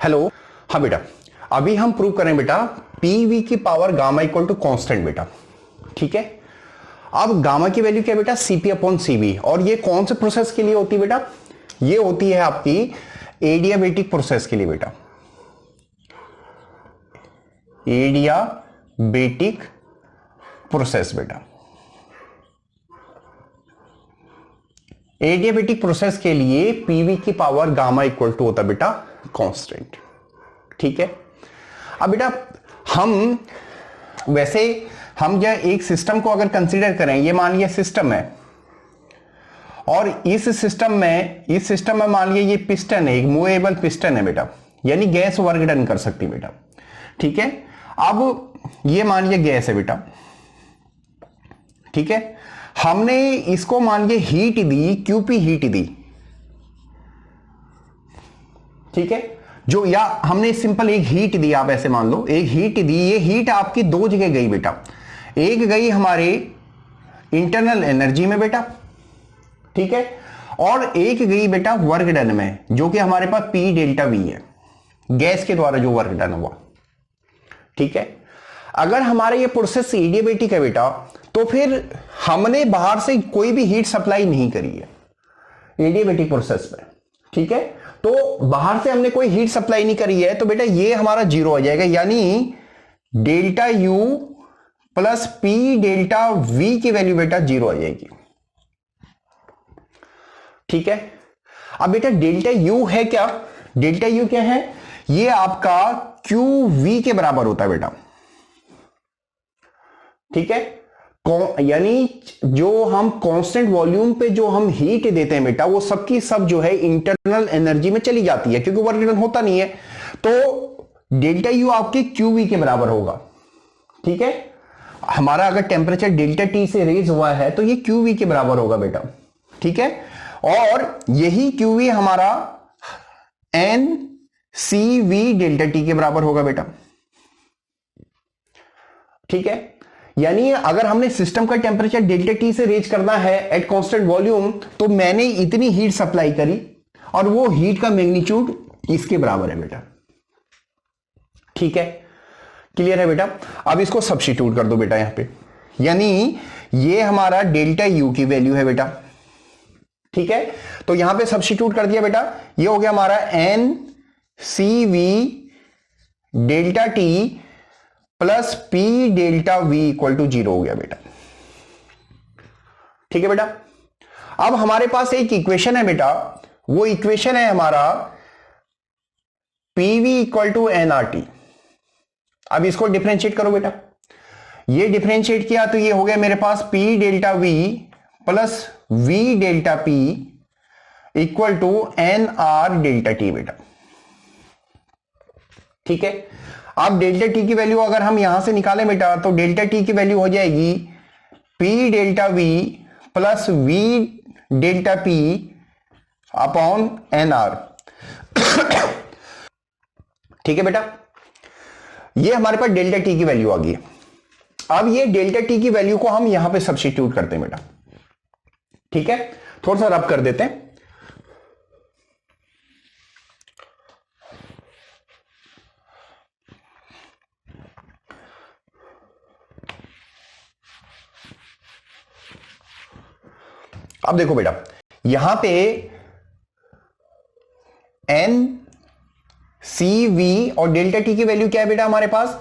Hello. हाँ बेटा, अभी हम प्रूव करें बेटा पीवी की power gamma equal to constant बेटा। ठीक है, अब गामा की वैल्यू क्या है बेटा? CP upon CV. और ये कौन से प्रोसेस के लिए होती है बेटा? ये होती है आपकी एडियाबेटिक प्रोसेस के लिए बेटा। एडियाबेटिक प्रोसेस बेटा, एडियाबेटिक प्रोसेस के लिए पीवी की पावर गामा इक्वल टू होता बेटा कांस्टेंट। ठीक है, अब बेटा हम वैसे हम जो एक सिस्टम को अगर कंसीडर करें, ये मान लिया सिस्टम है और इस सिस्टम में मान लिया ये पिस्टन है, एक मूवेबल पिस्टन है बेटा, यानी गैस वर्क डन कर सकती बेटा। ठीक है, अब ये मान लिया गैस है बेटा। ठीक है, हमने इसको मान लिया हीट दी, क्यूपी हीट दी। ठीक है, जो या हमने सिंपल एक हीट दी, आप ऐसे मान लो एक हीट दी। ये हीट आपकी दो जगह गई बेटा, एक गई हमारे इंटरनल एनर्जी में बेटा, ठीक है, और एक गई बेटा वर्क डन में, जो कि हमारे पास पी डेल्टा वी है, गैस के द्वारा जो वर्क डन हुआ। ठीक है, अगर हमारा ये प्रोसेस एडियाबेटिक है बेटा, तो फिर हमने बाहर से कोई भी हीट सप्लाई नहीं करी है एडियाबेटिक प्रोसेस में। ठीक है, तो बाहर से हमने कोई हीट सप्लाई नहीं करी है, तो बेटा ये हमारा जीरो आ जाएगा, यानी delta U plus P delta we की वैल्यू बेटा जीरो आ जाएगी। ठीक है, अब बेटा डेल्टा यू है क्या? डेल्टा यू क्या है? ये आपका क्यू वी के बराबर होता है बेटा। ठीक है, यानी जो हम कांस्टेंट वॉल्यूम पे जो हम हीट देते हैं बेटा, वो सबकी सब जो है इंटरनल एनर्जी में चली जाती है, क्योंकि वर्क डन होता नहीं है। तो डेल्टा यू आपके क्यू वी के बराबर होगा। ठीक है, हमारा अगर टेम्परेचर डेल्टा टी से रेज हुआ है तो ये क्यू वी के बराबर होगा बेटा। ठीक है, और यही क्यू वी हमारा N C V delta T के बराबर होगा बेटा। ठीक है, यानी अगर हमने सिस्टम का टेम्परेचर डेल्टा टी से रेज करना है एट कांस्टेंट वॉल्यूम, तो मैंने इतनी हीट सप्लाई करी और वो हीट का मैग्नीट्यूड इसके बराबर है बेटा। ठीक है, क्लियर है बेटा? अब इसको सब्स्टिट्यूट कर दो बेटा यहां पे, यानी ये हमारा डेल्टा यू की वैल्यू है बेटा। ठीक है, तो यहां पे सब्स्टिट्यूट कर दिया बेटा, ये हो गया हमारा N C V delta T plus P delta V equal to zero हो गया बेटा। ठीक है बेटा, अब हमारे पास एक इक्वेशन है बेटा, वो इक्वेशन है हमारा पीवी इक्वल टू एनआरटी। अब इसको डिफरेंशिएट करो बेटा, ये डिफरेंशिएट किया तो ये हो गया मेरे पास P delta V plus V delta P equal to N R delta T बेटा। ठीक है, अब डेल्टा टी की वैल्यू अगर हम यहां से निकालें बेटा, तो डेल्टा टी की वैल्यू हो जाएगी P delta V plus V delta P upon N R. ठीक है बेटा, ये हमारे पास डेल्टा टी की वैल्यू आ गई। अब ये डेल्टा टी की वैल्यू को हम यहां पे सब्स्टिट्यूट करते हैं बेटा। ठीक है, थोड़ा सा रब कर देते हैं। अब देखो बेटा, यहां पे एन सी वी और डेल्टा टी की वैल्यू क्या है बेटा हमारे पास?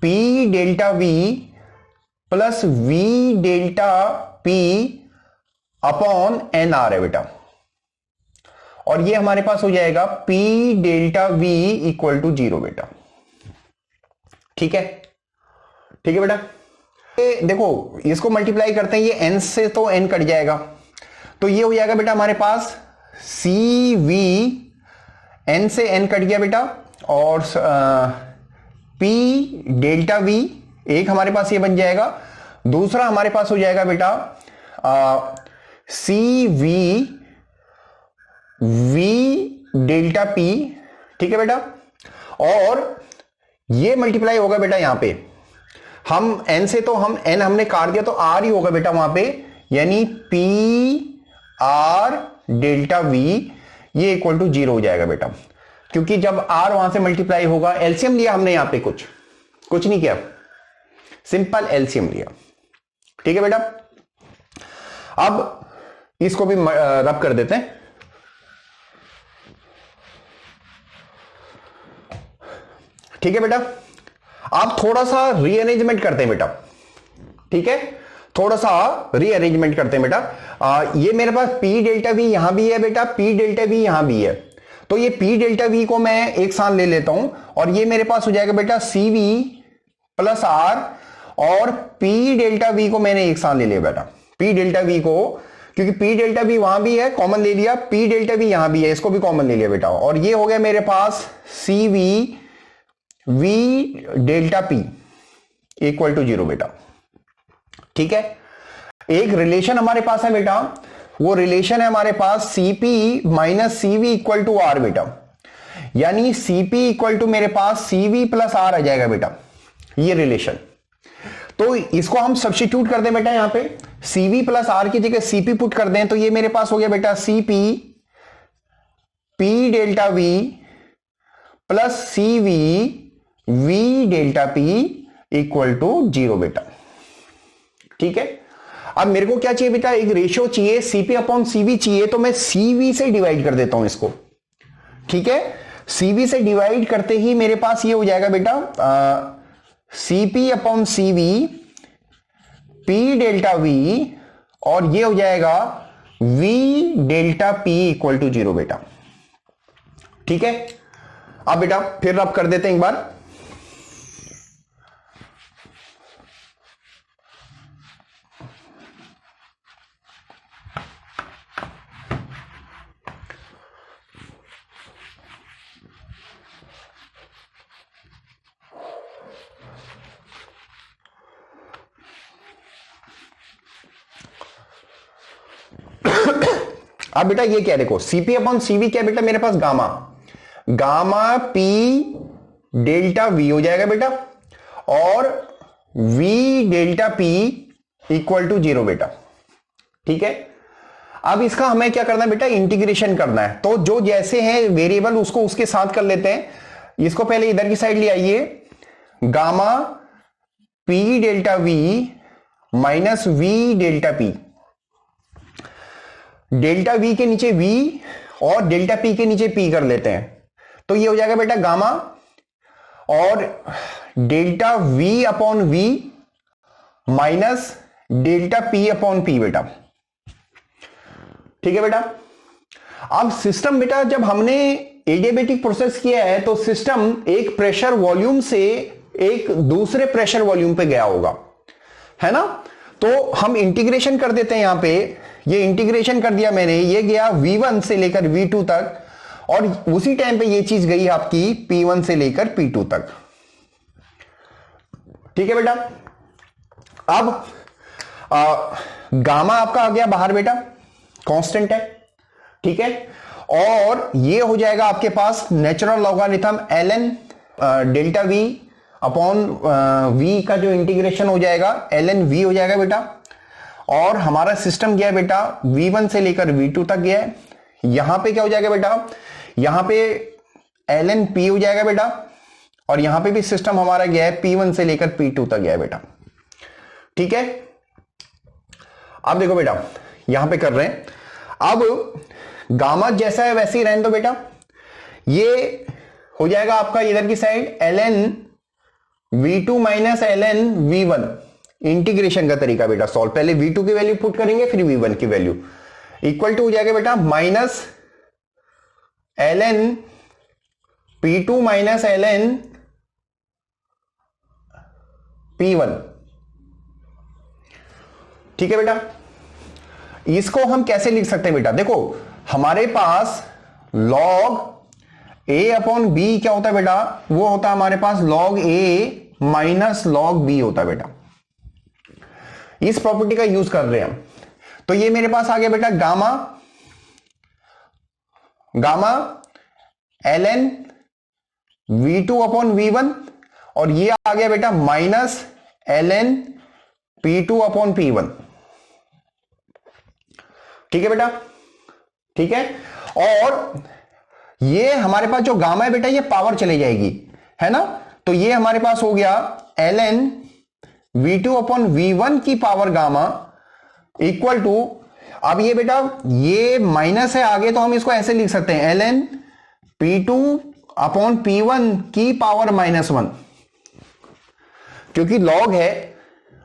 P delta V plus V delta P upon N R है बेटा, और ये हमारे पास हो जाएगा P delta V equal to zero बेटा। ठीक है, ठीक है बेटा, देखो इसको मल्टीप्लाई करते हैं, ये n से तो n कट जाएगा, तो ये हो जाएगा बेटा हमारे पास सी वी, n से n कट गया बेटा, और p डेल्टा वी एक हमारे पास ये बन जाएगा, दूसरा हमारे पास हो जाएगा बेटा सी वी वी डेल्टा पी। ठीक है बेटा, और ये मल्टीप्लाई होगा बेटा यहां पे, हम n से तो हम n हमने काट दिया तो r ही होगा बेटा वहां पे, यानी पी आर डेल्टा वी ये इक्वल टू जीरो हो जाएगा बेटा। क्योंकि जब r वहां से मल्टीप्लाई होगा, एलसीएम लिया हमने यहां पे, कुछ नहीं किया, सिंपल एलसीएम लिया। ठीक है बेटा, अब इसको भी रब कर देते हैं। ठीक है बेटा, आप थोड़ा सा रीअरेंजमेंट करते हैं बेटा। ठीक है, थोड़ा सा रीअरेंजमेंट करते हैं बेटा। ये मेरे पास पी डेल्टा वी यहां भी है बेटा, पी डेल्टा वी यहां भी है, तो ये पी डेल्टा वी को मैं एक साथ ले लेता हूं और ये मेरे पास हो जाएगा बेटा सी वी प्लस आर, और पी डेल्टा वी को मैंने एक साथ ले लिया बेटा, पी डेल्टा वी को, क्योंकि पी डेल्टा वी वहां भी है, कॉमन ले लिया, पी डेल्टा वी यहां भी है, इसको भी कॉमन ले लिया बेटा, और ये हो गया मेरे पास C V V delta P equal to 0 बेटा। ठीक है, एक रिलेशन हमारे पास है बेटा, वो रिलेशन है हमारे पास CP minus CV equal to R बेटा, यानी सीपी इक्वल टू मेरे पास सीवी प्लस आर आ जाएगा बेटा, ये रिलेशन। तो इसको हम सब्स्टिट्यूट कर दें बेटा, यहां पे सीवी प्लस आर की जगह सीपी पुट कर दें, तो ये मेरे पास हो गया बेटा CP P delta V plus CV V delta P equal to 0 बेटा। ठीक है, अब मेरे को क्या चाहिए बेटा, एक रेशियो चाहिए, सीपी अपॉन सीवी चाहिए, तो मैं सीवी से डिवाइड कर देता हूं इसको। ठीक है, सीवी से डिवाइड करते ही मेरे पास ये हो जाएगा बेटा CP upon CV P delta V, और ये हो जाएगा V delta P equal to 0 बेटा। ठीक है, अब बेटा फिर रब कर देते हैं एक बार। अब बेटा ये क्या, देखो सीपी अपॉन सीवी क्या बेटा, मेरे पास gamma, gamma P delta V हो जाएगा बेटा, और V delta P equal to 0 बेटा। ठीक है, अब इसका हमें क्या करना है बेटा, इंटीग्रेशन करना है, तो जो जैसे हैं वेरिएबल उसको उसके साथ कर लेते हैं। इसको पहले इधर की साइड ले आइए, gamma P delta we minus we delta P, delta we के नीचे वी और डेल्टा पी के नीचे पी कर लेते हैं, तो ये हो जाएगा बेटा गामा और delta V upon V minus delta P upon P बेटा। ठीक है बेटा, अब सिस्टम बेटा जब हमने एडियाबेटिक प्रोसेस किया है तो सिस्टम एक प्रेशर वॉल्यूम से एक दूसरे प्रेशर वॉल्यूम पे गया होगा, है ना। तो हम इंटीग्रेशन कर देते हैं, यहां पे ये इंटीग्रेशन कर दिया मैंने, ये गया V1 से लेकर V2 तक, और उसी टाइम पे ये चीज गई आपकी P1 से लेकर P2 तक। ठीक है बेटा, अब गामा आपका आ गया बाहर बेटा, कांस्टेंट है। ठीक है, और ये हो जाएगा आपके पास natural logarithm ln delta V upon V का जो इंटीग्रेशन हो जाएगा ln v हो जाएगा बेटा, और हमारा सिस्टम गया बेटा V1 से लेकर V2 तक गया है। यहां पे क्या हो जाएगा बेटा, यहां पे ln p हो जाएगा बेटा, और यहां पे भी सिस्टम हमारा गया है P1 से लेकर P2 तक गया है बेटा। ठीक है, अब देखो बेटा यहां पे कर रहे हैं, अब गामा जैसा है वैसे ही रहने दो बेटा, ये हो जाएगा आपका इधर की side ln V2 minus ln V1, integration का तरीका बेटा सॉल्व, पहले V2 की वैल्यू पुट करेंगे फिर V1 की वैल्यू, इक्वल टू हो जाएगा बेटा minus ln P2 minus ln P1। ठीक है बेटा, इसको हम कैसे लिख सकते हैं बेटा, देखो हमारे पास log a अपॉन बी क्या होता है बेटा, वो होता है हमारे पास log a minus log b होता है बेटा। इस प्रॉपर्टी का यूज कर रहे हैं हम, तो ये मेरे पास आ गया बेटा gamma ln V2 upon V1, और ये आ गया बेटा minus ln P2 upon P1। ठीक है बेटा, ठीक है, और ये हमारे पास जो गामा है बेटा ये पावर चली जाएगी, है ना। तो ये हमारे पास हो गया ln v2 अपॉन v1 की पावर गामा इक्वल टू, अब ये बेटा ये माइनस है आगे, तो हम इसको ऐसे लिख सकते हैं ln p2 अपॉन p1 की पावर -1, क्योंकि लॉग है,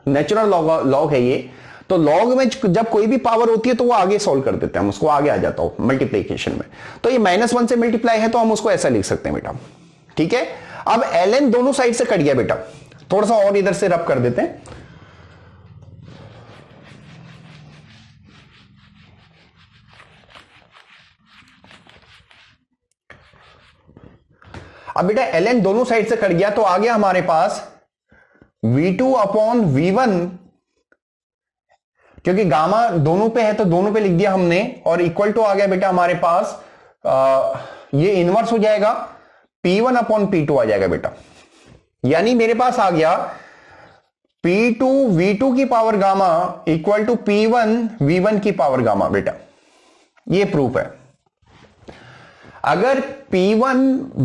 नेचुरल लॉग है ये, तो लॉग में जब कोई भी पावर होती है तो वो आगे सॉल्व कर देते हैं, हम उसको आगे आ जाता हो मल्टीप्लीकेशन में। तो ये -1 से मल्टीप्लाई है तो हम उसको ऐसा लिख सकते हैं बेटा, ठीक है। अब ln दोनों साइड से कट गया बेटा, थोड़ा सा और इधर से रब कर देते हैं। अब बेटा ln दोनों साइड से कट गया तो आ गया हमारे पास v2 अपॉन v1, क्योंकि गामा दोनों पे है तो दोनों पे लिख दिया हमने, और इक्वल टू आ गया बेटा हमारे पास ये इनवर्स हो जाएगा p1 अपॉन p2 आ जाएगा बेटा, यानी मेरे पास आ गया p2 v2 की power gamma equal to p1 v1 की पावर गामा बेटा, ये प्रूफ है। अगर p1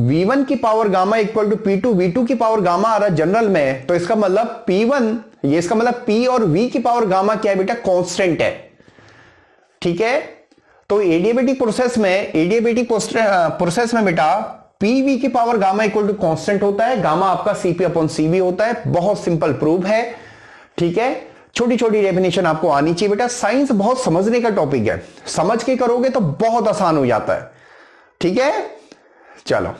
v1 की power gamma equal to p2 v2 की पावर गामा आ रहा है जनरल में, तो इसका मतलब p1, ये इसका मतलब p और v की पावर गामा क्या है बेटा, कांस्टेंट है, ठीक है। तो एडियाबेटिक प्रोसेस में बेटा pv की power gamma equal to constant होता है, गामा आपका cp अपॉन cv होता है। बहुत सिंपल प्रूफ है, ठीक है। छोटी छोटी डेफिनेशन आपको आनी चाहिए बेटा, साइंस बहुत समझने का टॉपिक है, समझ के करोगे तो बहुत आसान हो जाता है, ठीक है। चलो।